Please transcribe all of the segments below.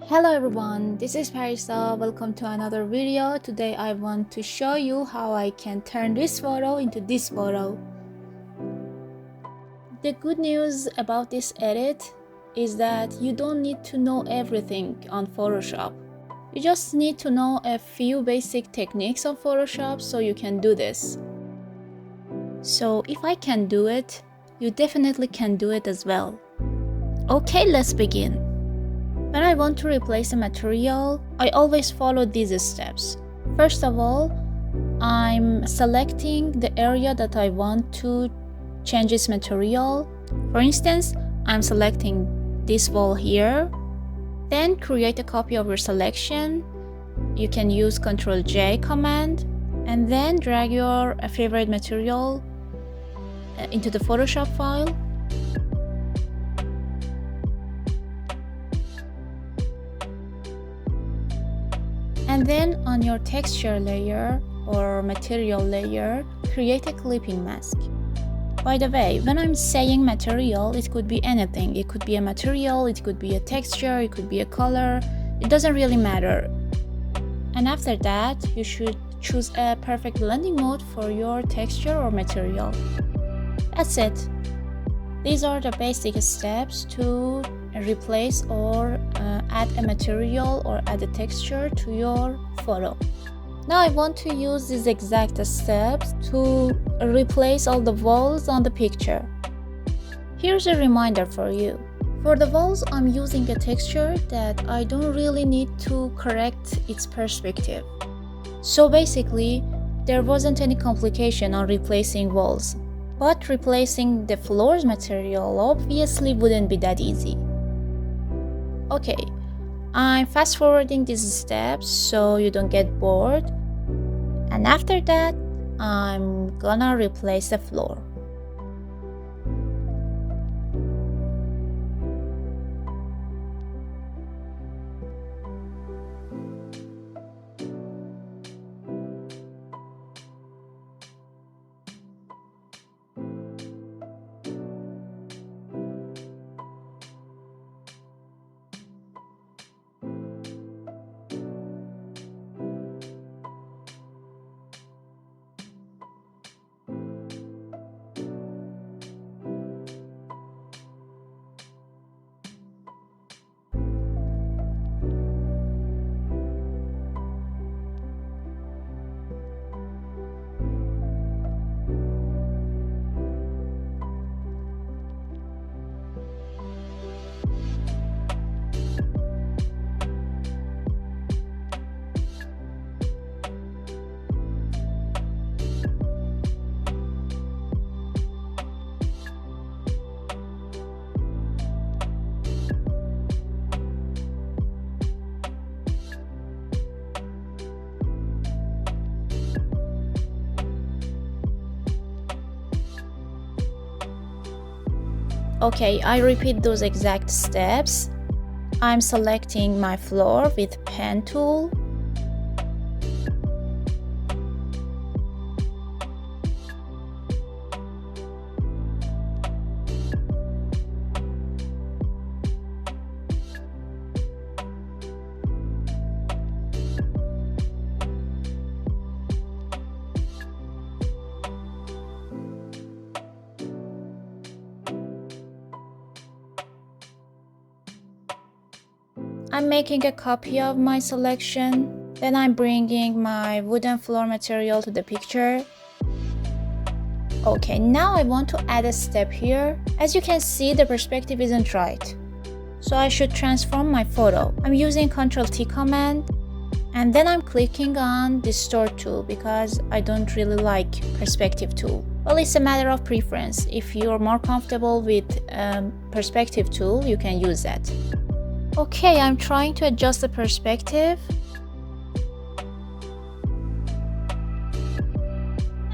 Hello everyone, this is Parisa. Welcome to another video. Today I want to show you how I can turn this photo into this photo. The good news about this edit is that you don't need to know everything on Photoshop. You just need to know a few basic techniques on Photoshop so you can do this. So if I can do it, you definitely can do it as well. Okay, let's begin. When I want to replace a material, I always follow these steps. First of all, I'm selecting the area that I want to change its material. For instance, I'm selecting this wall here. Then create a copy of your selection. You can use Ctrl+J command and then drag your favorite material into the Photoshop file. And then on your texture layer or material layer, create a clipping mask. By the way, when I'm saying material, it could be anything. It could be a material, it could be a texture, it could be a color. It doesn't really matter. And after that, you should choose a perfect blending mode for your texture or material. That's it. These are the basic steps to replace or add a material or add a texture to your photo. Now I want to use these exact steps to replace all the walls on the picture. Here's a reminder for you. For the walls, I'm using a texture that I don't really need to correct its perspective. So basically, there wasn't any complication on replacing walls. But replacing the floor's material obviously wouldn't be that easy. Okay, I'm fast forwarding these steps so you don't get bored. And after that, I'm gonna replace the floor. Okay, I repeat those exact steps. I'm selecting my floor with pen tool. I'm making a copy of my selection. Then I'm bringing my wooden floor material to the picture. Okay, now I want to add a step here. As you can see, the perspective isn't right. So I should transform my photo. I'm using Ctrl+T command. And then I'm clicking on Distort tool because I don't really like perspective tool. Well, it's a matter of preference. If you're more comfortable with perspective tool, you can use that. Okay, I'm trying to adjust the perspective.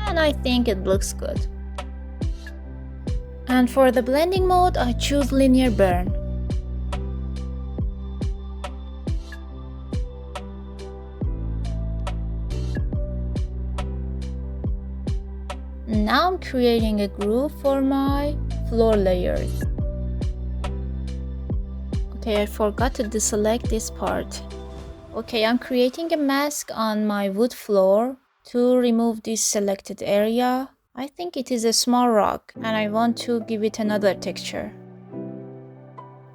And I think it looks good. And for the blending mode, I choose linear burn. Now I'm creating a groove for my floor layers. Okay, I forgot to deselect this part. Okay, I'm creating a mask on my wood floor to remove this selected area. I think it is a small rock and I want to give it another texture.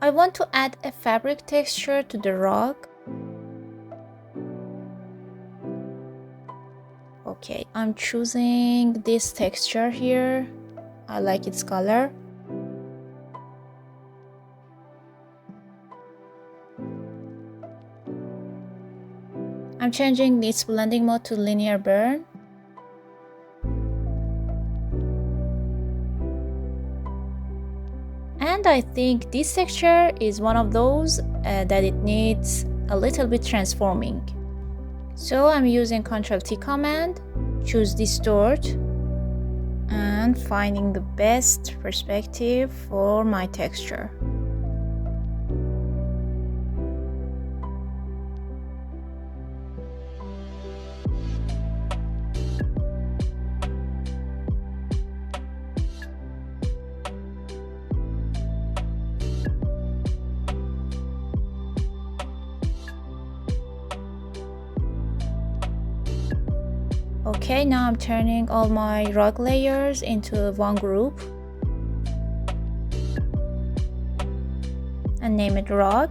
I want to add a fabric texture to the rock. Okay, I'm choosing this texture here. I like its color. I'm changing its blending mode to linear burn. And I think this texture is one of those that it needs a little bit transforming. So I'm using Ctrl+T command, choose distort, and finding the best perspective for my texture. Okay, now I'm turning all my rock layers into one group and name it rock.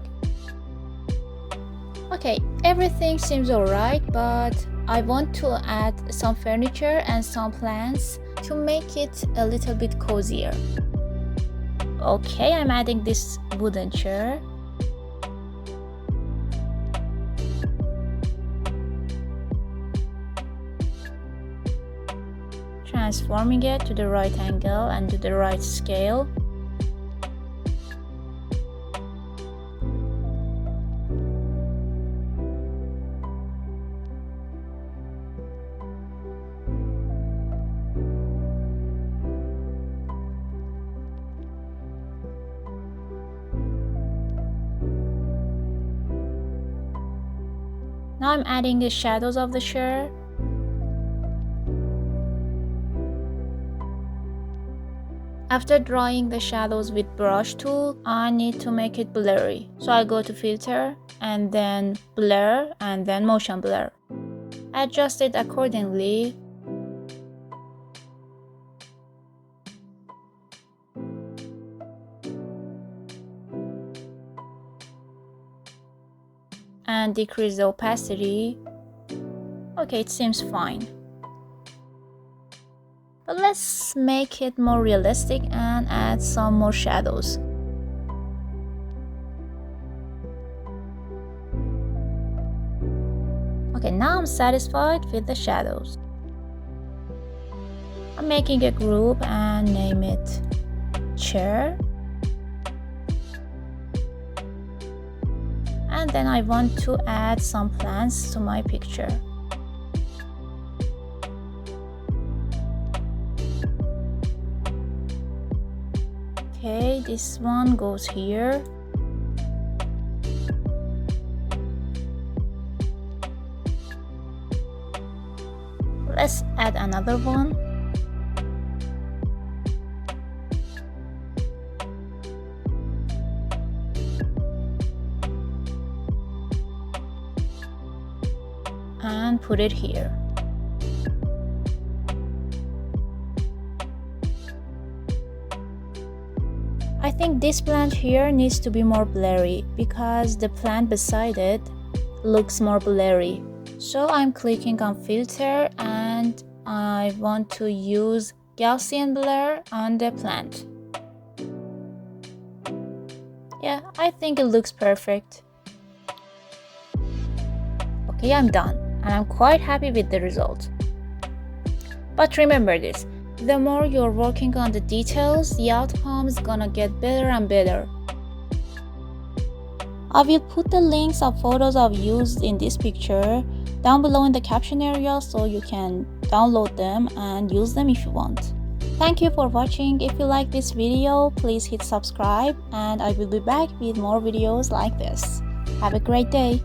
Okay, everything seems alright, but I want to add some furniture and some plants to make it a little bit cozier. Okay, I'm adding this wooden chair. Transforming it to the right angle and to the right scale. Now I'm adding the shadows of the chair. After drawing the shadows with brush tool, I need to make it blurry. So I go to filter and then blur and then motion blur. Adjust it accordingly. And decrease the opacity. Okay, it seems fine. But let's make it more realistic and add some more shadows. Okay, now I'm satisfied with the shadows. I'm making a group and name it chair. And then I want to add some plants to my picture. Okay, this one goes here. Let's add another one. And put it here. I think this plant here needs to be more blurry because the plant beside it looks more blurry. So I'm clicking on filter and I want to use Gaussian blur on the plant. Yeah, I think it looks perfect. Okay, I'm done and I'm quite happy with the result. But remember this, the more you're working on the details, the outcome is gonna get better and better. I will put the links of photos I've used in this picture down below in the caption area so you can download them and use them if you want. Thank you for watching. If you like this video, please hit subscribe and I will be back with more videos like this. Have a great day.